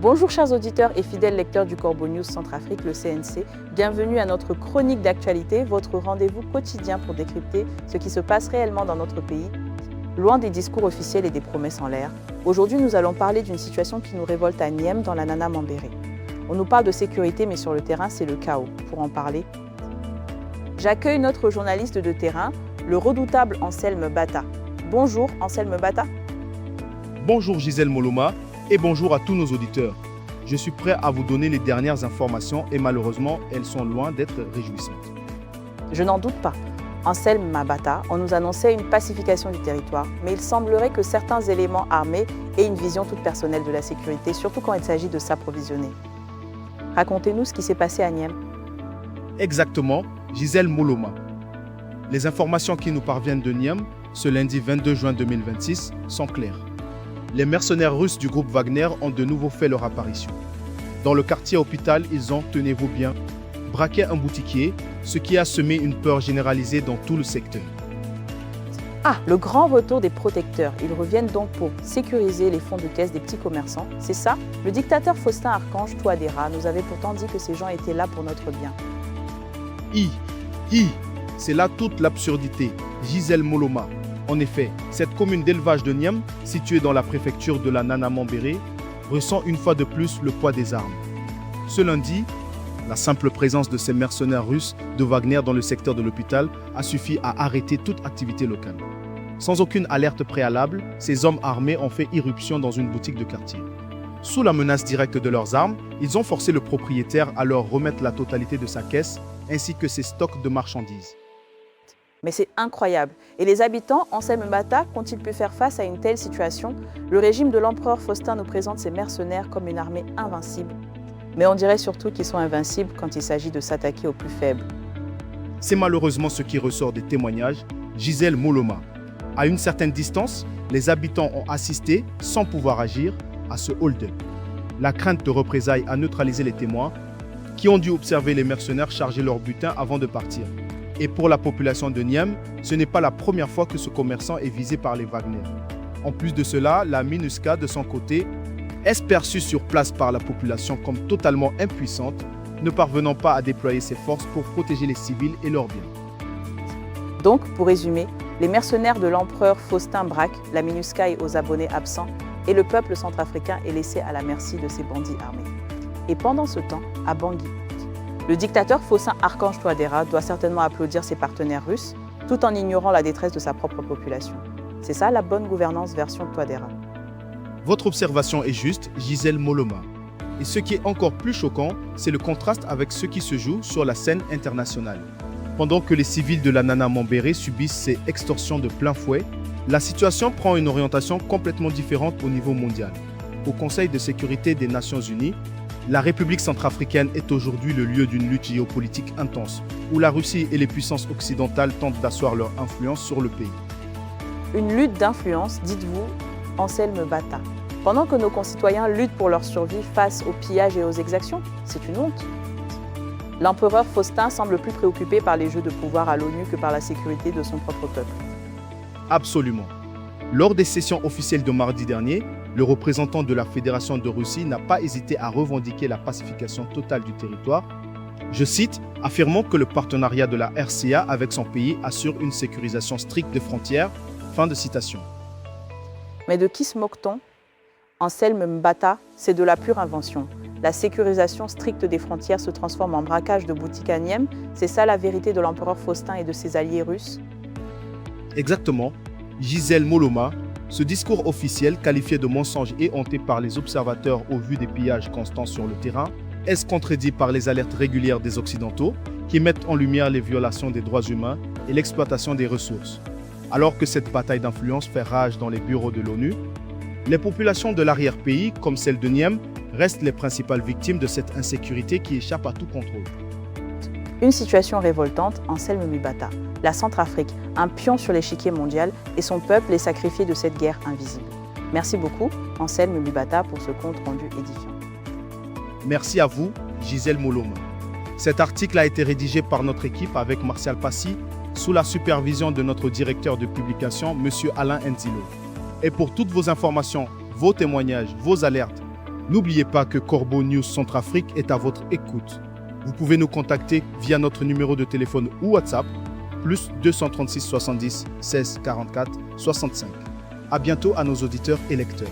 Bonjour chers auditeurs et fidèles lecteurs du Corbeau News Centrafrique, le CNC. Bienvenue à notre chronique d'actualité, votre rendez-vous quotidien pour décrypter ce qui se passe réellement dans notre pays, loin des discours officiels et des promesses en l'air. Aujourd'hui, nous allons parler d'une situation qui nous révolte à Niem, dans la Nana Mambéré. On nous parle de sécurité, mais sur le terrain, c'est le chaos. Pour en parler, j'accueille notre journaliste de terrain, le redoutable Anselme Bata. Bonjour Anselme Bata. Bonjour Gisèle Moloma et bonjour à tous nos auditeurs. Je suis prêt à vous donner les dernières informations et malheureusement, elles sont loin d'être réjouissantes. Je n'en doute pas. Anselme Bata, on nous annonçait une pacification du territoire, mais il semblerait que certains éléments armés aient une vision toute personnelle de la sécurité, surtout quand il s'agit de s'approvisionner. Racontez-nous ce qui s'est passé à Niem. Exactement, Gisèle Moloma. Les informations qui nous parviennent de Niem, ce lundi 22 juin 2026, sont claires. Les mercenaires russes du groupe Wagner ont de nouveau fait leur apparition. Dans le quartier hôpital, ils ont, tenez-vous bien, braqué un boutiquier, ce qui a semé une peur généralisée dans tout le secteur. Ah, le grand retour des protecteurs. Ils reviennent donc pour sécuriser les fonds de caisse des petits commerçants. C'est ça? Le dictateur Faustin Archange Touadéra nous avait pourtant dit que ces gens étaient là pour notre bien. C'est là toute l'absurdité. Gisèle Moloma. En effet, cette commune d'élevage de Niem, située dans la préfecture de la Nana Mambéré, ressent une fois de plus le poids des armes. Ce lundi, la simple présence de ces mercenaires russes de Wagner dans le secteur de l'hôpital a suffi à arrêter toute activité locale. Sans aucune alerte préalable, ces hommes armés ont fait irruption dans une boutique de quartier. Sous la menace directe de leurs armes, ils ont forcé le propriétaire à leur remettre la totalité de sa caisse ainsi que ses stocks de marchandises. Mais c'est incroyable. Et les habitants, Anselme Bata, qu'ont-ils pu faire face à une telle situation? Le régime de l'empereur Faustin nous présente ces mercenaires comme une armée invincible. Mais on dirait surtout qu'ils sont invincibles quand il s'agit de s'attaquer aux plus faibles. C'est malheureusement ce qui ressort des témoignages. Gisèle Moloma. À une certaine distance, les habitants ont assisté, sans pouvoir agir, à ce hold-up. La crainte de représailles a neutralisé les témoins qui ont dû observer les mercenaires charger leur butin avant de partir. Et pour la population de Niem, ce n'est pas la première fois que ce commerçant est visé par les Wagner. En plus de cela, la MINUSCA, de son côté, est perçue sur place par la population comme totalement impuissante, ne parvenant pas à déployer ses forces pour protéger les civils et leurs biens. Donc, pour résumer, les mercenaires de l'empereur Faustin braquent, la MINUSCA est aux abonnés absents et le peuple centrafricain est laissé à la merci de ces bandits armés. Et pendant ce temps, à Bangui, le dictateur Faustin Archange Touadéra doit certainement applaudir ses partenaires russes, tout en ignorant la détresse de sa propre population. C'est ça la bonne gouvernance version Touadéra. Votre observation est juste, Gisèle Moloma. Et ce qui est encore plus choquant, c'est le contraste avec ce qui se joue sur la scène internationale. Pendant que les civils de la Nana Mambéré subissent ces extorsions de plein fouet, la situation prend une orientation complètement différente au niveau mondial. Au Conseil de sécurité des Nations Unies, la République centrafricaine est aujourd'hui le lieu d'une lutte géopolitique intense, où la Russie et les puissances occidentales tentent d'asseoir leur influence sur le pays. Une lutte d'influence, dites-vous, Anselme Bata. Pendant que nos concitoyens luttent pour leur survie face aux pillages et aux exactions, c'est une honte. L'empereur Faustin semble plus préoccupé par les jeux de pouvoir à l'ONU que par la sécurité de son propre peuple. Absolument. Lors des sessions officielles de mardi dernier, le représentant de la Fédération de Russie n'a pas hésité à revendiquer la pacification totale du territoire. Je cite, affirmant que le partenariat de la RCA avec son pays assure une sécurisation stricte des frontières. Fin de citation. Mais de qui se moque-t-on? Anselme Bata, c'est de la pure invention. La sécurisation stricte des frontières se transforme en braquage de boutiques à Niem. C'est ça la vérité de l'empereur Faustin et de ses alliés russes? Exactement. Gisèle Moloma, ce discours officiel qualifié de mensonge et hanté par les observateurs au vu des pillages constants sur le terrain, est contredit par les alertes régulières des Occidentaux qui mettent en lumière les violations des droits humains et l'exploitation des ressources. Alors que cette bataille d'influence fait rage dans les bureaux de l'ONU, les populations de l'arrière-pays, comme celle de Niem, restent les principales victimes de cette insécurité qui échappe à tout contrôle. Une situation révoltante, Anselme Bata. La Centrafrique, un pion sur l'échiquier mondial, et son peuple est sacrifié de cette guerre invisible. Merci beaucoup, Anselme Bata, pour ce compte rendu édifiant. Merci à vous, Gisèle Moloma. Cet article a été rédigé par notre équipe avec Martial Passy, sous la supervision de notre directeur de publication, M. Alain Enzilo. Et pour toutes vos informations, vos témoignages, vos alertes, N'oubliez pas que Corbeau News Centrafrique est à votre écoute. Vous pouvez nous contacter via notre numéro de téléphone ou WhatsApp, plus 236 70 16 44 65. À bientôt à nos auditeurs et lecteurs.